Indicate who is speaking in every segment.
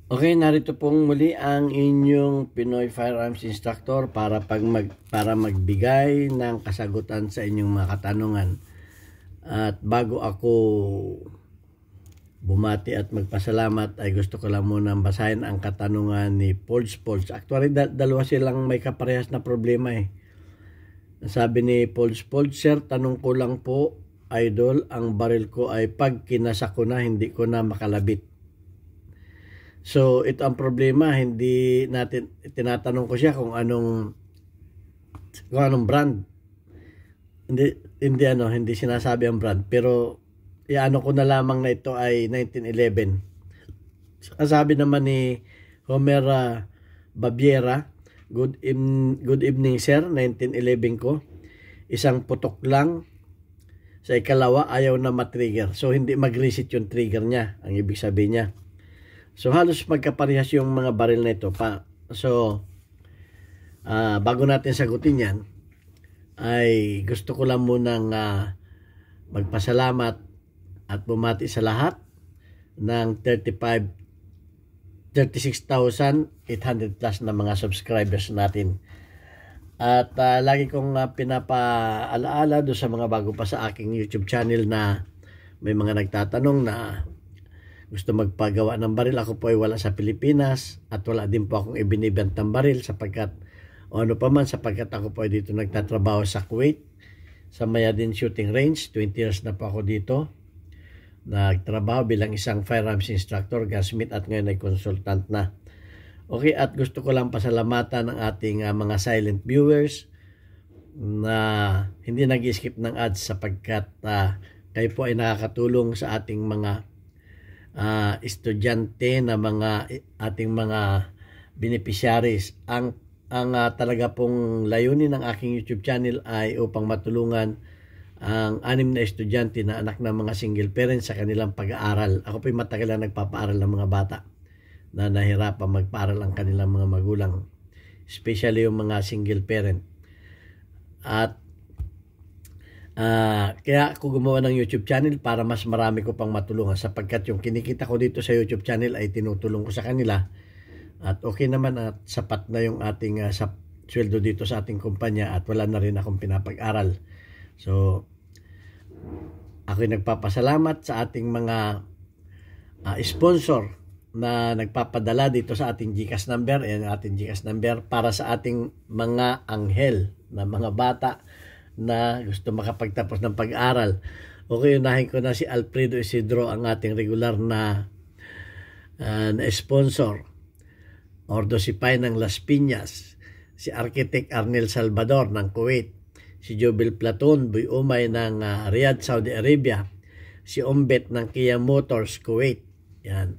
Speaker 1: Okay, narito pong muli ang inyong Pinoy Firearms Instructor para magbigay ng kasagutan sa inyong mga katanungan. At bago ako bumati at magpasalamat ay gusto ko lang muna basahin ang katanungan ni Polds. Actually, dalawa silang may kaparehas na problema eh. Sabi ni Polds, "Sir, tanong ko lang po, idol, ang baril ko ay pag kinasa ko na hindi ko na makalabit." So, ito ang problema, hindi natin tinatanong ko siya kung anong brand. Hindi sinasabi ang brand, pero iano ko na lamang na ito ay 1911. Ang sabi naman ni Homer Babiera, good evening sir, 1911 ko. Isang putok lang. Sa ikalawa, ayaw na matrigger. So, hindi mag-reset yung trigger niya, ang ibig sabihin niya. So, halos magkaparehas yung mga baril na ito pa. So, bago natin sagutin yan, ay gusto ko lang munang magpasalamat at bumati sa lahat ng 36,800 plus na mga subscribers natin. At lagi kong pinapaalaala doon sa mga bago pa sa aking YouTube channel na may mga nagtatanong na gusto magpagawa ng baril. Ako po ay wala sa Pilipinas at wala din po akong ibinibentang baril sapagkat sapagkat ako po ay dito nagtatrabaho sa Kuwait sa Mayadin Shooting Range. 20 years na po ako dito nagtrabaho bilang isang firearms instructor, gunsmith at ngayon ay consultant na. Okay, at gusto ko lang pasalamatan ng ating mga silent viewers na hindi nag-skip ng ads sapagkat kayo po ay nakakatulong sa ating mga estudyante na ating mga beneficiaries. Ang talaga pong layunin ng aking YouTube channel ay upang matulungan ang 6 na estudyante na anak ng mga single parents sa kanilang pag-aaral. Ako po'y matagal na nagpapaaral ng mga bata na nahirapan magpaaral ang kanilang mga magulang, especially yung mga single parent. At kaya ako gumawa ng YouTube channel para mas marami ko pang matulungan sapagkat yung kinikita ko dito sa YouTube channel ay tinutulong ko sa kanila at okay naman at sapat na yung ating sweldo dito sa ating kumpanya at wala na rin akong pinapag-aral. So, ako'y nagpapasalamat sa ating mga sponsor na nagpapadala dito sa ating GCash number. Ayan ang ating GCash number para sa ating mga anghel na mga bata na gusto makapagtapos ng pag-aral. Okay, unahin ko na si Alfredo Isidro, ang ating regular na sponsor. Ordo Sipay ng Las Piñas, si Architect Arnel Salvador ng Kuwait, si Jobil Platon Buy Umay ng Riyadh, Saudi Arabia, si Ombet ng Kia Motors, Kuwait, yan.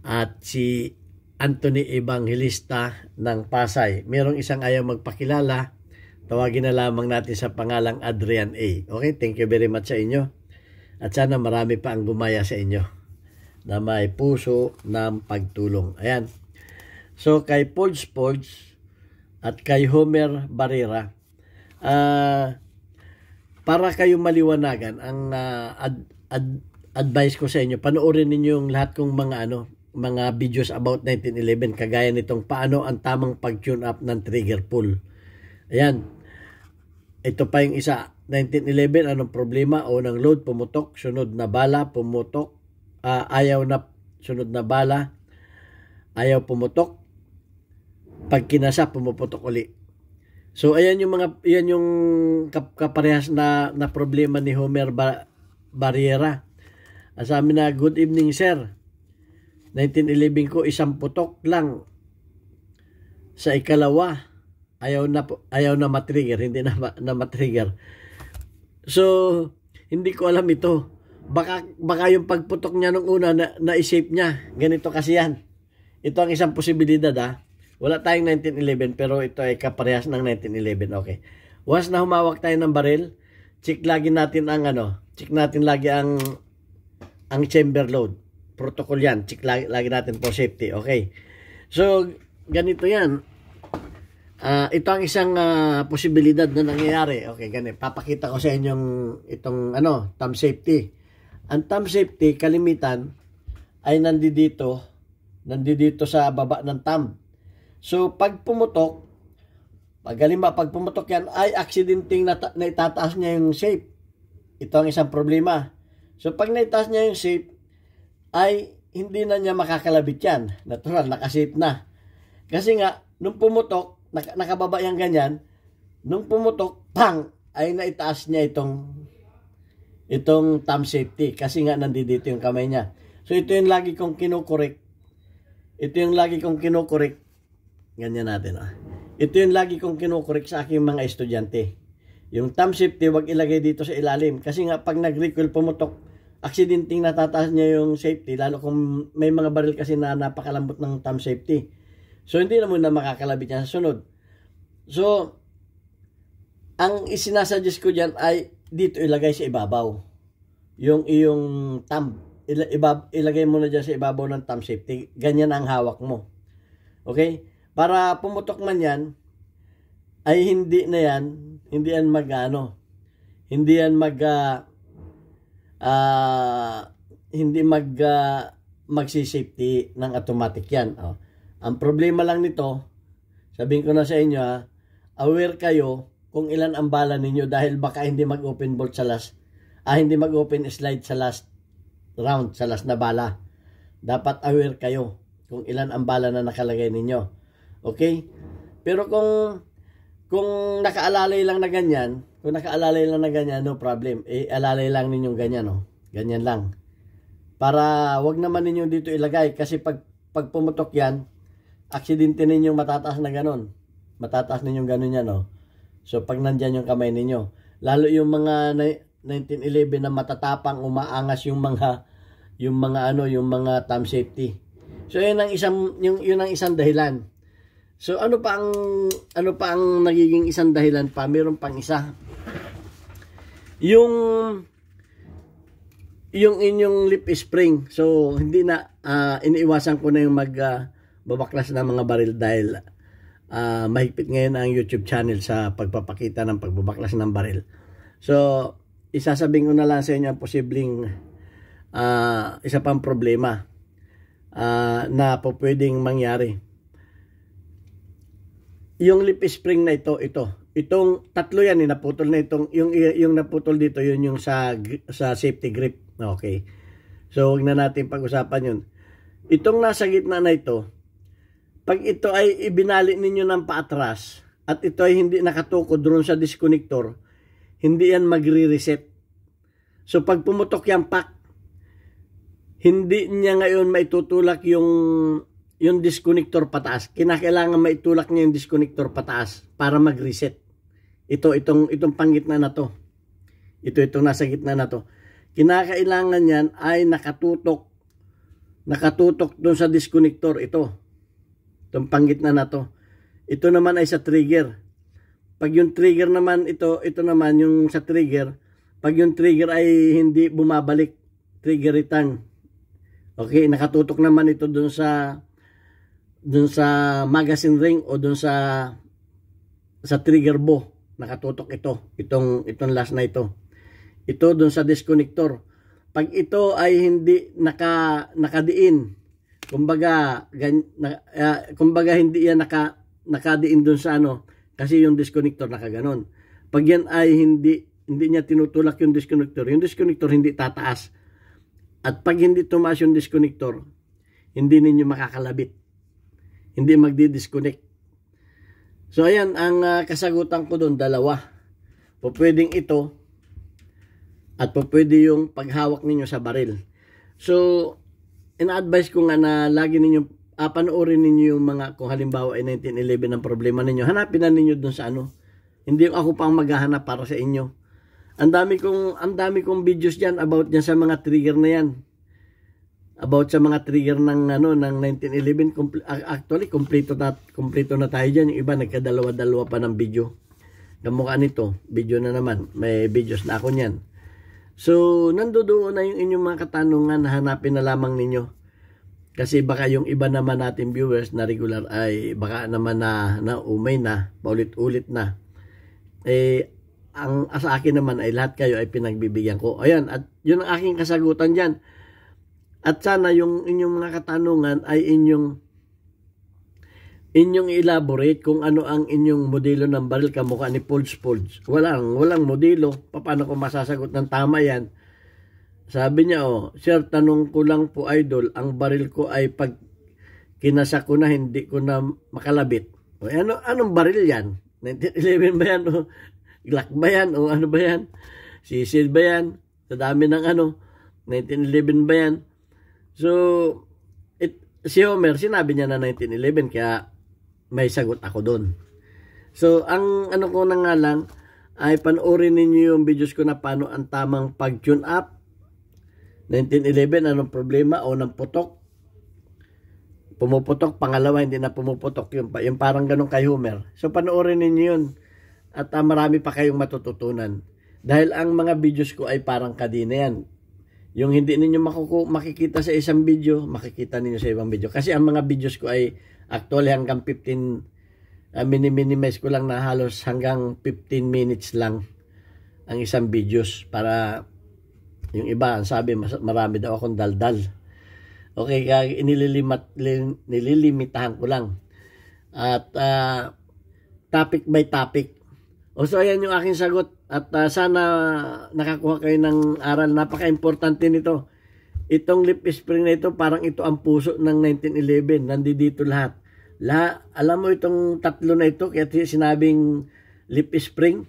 Speaker 1: At si Anthony Evangelista ng Pasay. Merong isang ayaw magpakilala, tawagin na lamang natin sa pangalang Adrian A. Okay, thank you very much sa inyo. At sana marami pa ang gumaya sa inyo na may puso ng pagtulong. Ayan. So, kay Polds at kay Homer Barrera, para kayo maliwanagan, ang advice ko sa inyo, panoorin ninyo yung lahat kong mga videos about 1911, kagaya nitong paano ang tamang pag-tune up ng trigger pull. Ayan. Ito pa yung isa, 1911, anong problema? Unang load, pumutok, sunod na bala, pumutok, sunod na bala, ayaw pumutok, pag kinasa, pumuputok uli. So, ayan yung kaparehas na problema ni Homer Barrera. Sabi na, good evening sir, 1911 ko, isang putok lang. Sa ikalawa, ayaw na matrigger, hindi na matrigger. So, hindi ko alam ito. Baka yung pagputok niya nung una na-shape niya. Ganito kasi yan. Ito ang isang posibilidad Wala tayong 1911 pero ito ay kaparehas ng 1911. Okay. Once na humawak tayo ng baril, check lagi natin ang chamber load. Protocol yan. Check lagi natin for safety. Okay. So, ganito yan. Ito ang isang posibilidad na nangyayari. Okay, ganito. Papakita ko sa inyong itong thumb safety. Ang thumb safety, kalimitan, ay nandito nandito sa baba ng thumb. So, pag pumutok, pag pumutok yan, ay accidenting na itataas niya yung shape. Ito ang isang problema. So, pag naitaas niya yung shape, ay hindi na niya makakalabit yan. Natural, nakashape na. Kasi nga, nung pumutok, nakababa yung ganyan, nung pumutok, pang, ay naitaas niya itong thumb safety. Kasi nga, nandito yung kamay niya. So, ito yung lagi kong kinukorek. Ganyan natin. Ito yung lagi kong kinukorek sa aking mga estudyante. Yung thumb safety, wag ilagay dito sa ilalim. Kasi nga, pag nag-recoil, pumutok, accidenting natataas niya yung safety. Lalo kung may mga baril kasi na napakalambot ng thumb safety. So, hindi na muna makakalabit niya sa sunod. So, ang isinasuggest ko dyan ay dito ilagay sa ibabaw. Yung iyong thumb. Ilagay mo na dyan sa ibabaw ng thumb safety. Ganyan ang hawak mo. Okay? Para pumutok man yan, ay hindi magsi-safety ng automatic yan. Ang problema lang nito, sabihin ko na sa inyo, aware kayo kung ilan ang bala ninyo dahil baka hindi mag-open bolt sa hindi mag-open slide sa last round, sa last na bala. Dapat aware kayo kung ilan ang bala na nakalagay ninyo. Okay? Pero kung nakaalalay lang na ganyan, no problem. Alalay lang ninyong ganyan, Ganyan lang. Para wag naman ninyo dito ilagay kasi pag pumutok yan, aksidente ninyong matataas na ganon. Matataas ninyong ganon yan, So pag nandyan yung kamay ninyo, lalo yung mga 1911 na matatapang umaangas yung mga thumb safety. So yun ang isang dahilan. So ano pa ang nagiging isang dahilan pa? Meron pang isa. Yung inyong lip spring. So hindi na iniiwasan ko na yung babaklas ng mga baril dahil mahigpit ngayon ang YouTube channel sa pagpapakita ng pagbabaklas ng baril. So isasabihin ko na lang sa inyo ang posibleng isa pang problema na po pwedeng mangyari. Yung lip spring na itong tatlo yan, naputol na yung naputol dito, yun yung sa safety grip. Okay. So, huwag na natin pag-usapan yun. Itong nasa gitna na ito, pag ito ay ibinali ninyo ng paatras, at ito ay hindi nakatukod doon sa disconnector, hindi yan magre-reset. So, pag pumutok yan, hindi niya ngayon maitutulak yung disconnector pataas. Kinakailangan maitulak niya yung disconnector pataas para mag-reset. Itong panggitna na to. Itong nasa gitna na to. Kinakailangan yan ay nakatutok doon sa disconnector. Itong panggitna na to. Ito naman ay sa trigger. Pag yung trigger naman, ito naman yung sa trigger. Pag yung trigger ay hindi bumabalik, trigger return. Okay, nakatutok naman ito doon sa magazine ring o doon sa trigger bow. Nakatutok itong last na ito doon sa disconnector. Pag ito ay hindi nakadiin, kumbaga hindi yan nakadiin doon sa kasi yung disconnector nakaganon. Pag yan ay hindi niya tinutulak yung disconnector hindi tataas. At pag hindi tumaas yung disconnector, hindi ninyo makakalabit. Hindi magdi-disconnect. So ayan, ang kasagutan ko doon, dalawa. Pwedeng ito at pwede yung paghawak ninyo sa baril. So, ina-advise ko nga na lagi ninyo panoorin ninyo yung kung halimbawa ay 1911 ang problema ninyo. Hanapin na ninyo doon sa Hindi ako pang maghahanap para sa inyo. Ang dami kong videos diyan about sa mga trigger na yan. About sa mga trigger ng 1911. Actually kompleto na tayo diyan. Yung iba nagkadalawa-dalawa pa ng video. Kamukha nito, video na naman. May videos na ako niyan. So, nandoon na yung inyong mga katanungan, hanapin na lamang ninyo. Kasi baka yung iba naman natin viewers na regular ay baka naman na umay na, paulit-ulit na. Ang sa akin naman ay lahat kayo ay pinagbibigyan ko. Ayan, at yun ang aking kasagutan dyan. At sana yung inyong mga katanungan ay inyong elaborate kung ano ang inyong modelo ng baril kamukha ni Folds. Walang modelo. Paano ko masasagot ng tama yan? Sabi niya, Sir, tanong ko lang po idol, ang baril ko ay pag kinasa ko na hindi ko na makalabit. Anong baril yan? 1911 ba yan? O Glock ba yan? O ano ba yan? Sisil ba yan? Sa dami ng 1911 ba yan? So, si Homer, sinabi niya na 1911, kaya may sagot ako doon. So, ang ko na nga lang, ay panoorin ninyo yung videos ko na paano ang tamang pag-tune up. 1911, anong problema? O ng putok. Pumuputok, pangalawa, hindi na pumuputok. Yung parang ganun kay Homer. So, panoorin ninyo yun. At marami pa kayong matututunan. Dahil ang mga videos ko ay parang kadina yan. Yung hindi ninyo makikita sa isang video, makikita ninyo sa ibang video. Kasi ang mga videos ko ay actually hanggang 15, minimize ko lang na halos hanggang 15 minutes lang ang isang videos. Para yung iba, ang sabi, marami daw akong daldal. Okay, kaya nililimitahan ko lang. At topic by topic. So ayan yung aking sagot. At sana nakakuha kayo ng aral. Napaka-importante nito. Itong lip spring na ito, parang ito ang puso ng 1911. Nandito lahat. Alam mo itong tatlo na ito, kaya sinabing lip spring.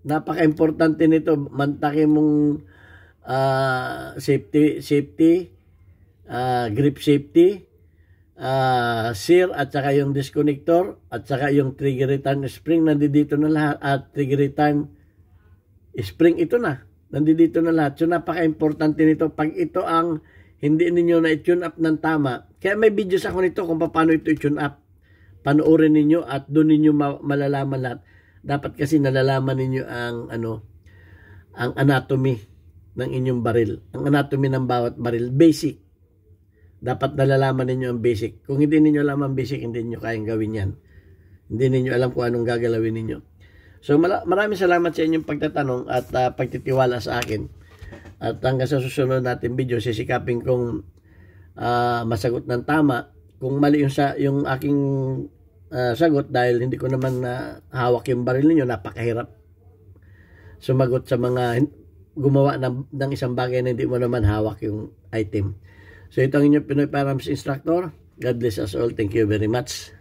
Speaker 1: Napaka-importante nito. Mantakin mong safety, grip safety, sear at saka yung disconnector at saka yung trigger return spring, nandito na lahat. At trigger return spring, ito na, nandito na lahat. So napaka-importante nito. Pag ito ang hindi ninyo na i-tune up ng tama, kaya may videos ako nito kung paano ito i-tune up. Panoorin ninyo at doon ninyo malalaman lahat. Dapat kasi nalalaman ninyo ang anatomy ng inyong baril. Ang anatomy ng bawat baril, basic. Dapat nalalaman ninyo ang basic. Kung hindi ninyo alam ang basic, hindi niyo kayang gawin yan. Hindi ninyo alam kung anong gagalawin ninyo. So maraming salamat sa inyong pagtatanong at pagtitiwala sa akin. At hanggang sa susunod natin video, sisikapin kong masagot ng tama. Kung mali yung aking sagot, dahil hindi ko naman hawak yung baril ninyo, napakahirap sumagot sa mga gumawa ng isang bagay na hindi mo naman hawak yung item. So ito ang inyong Pinoy Firearms Instructor. God bless us all. Thank you very much.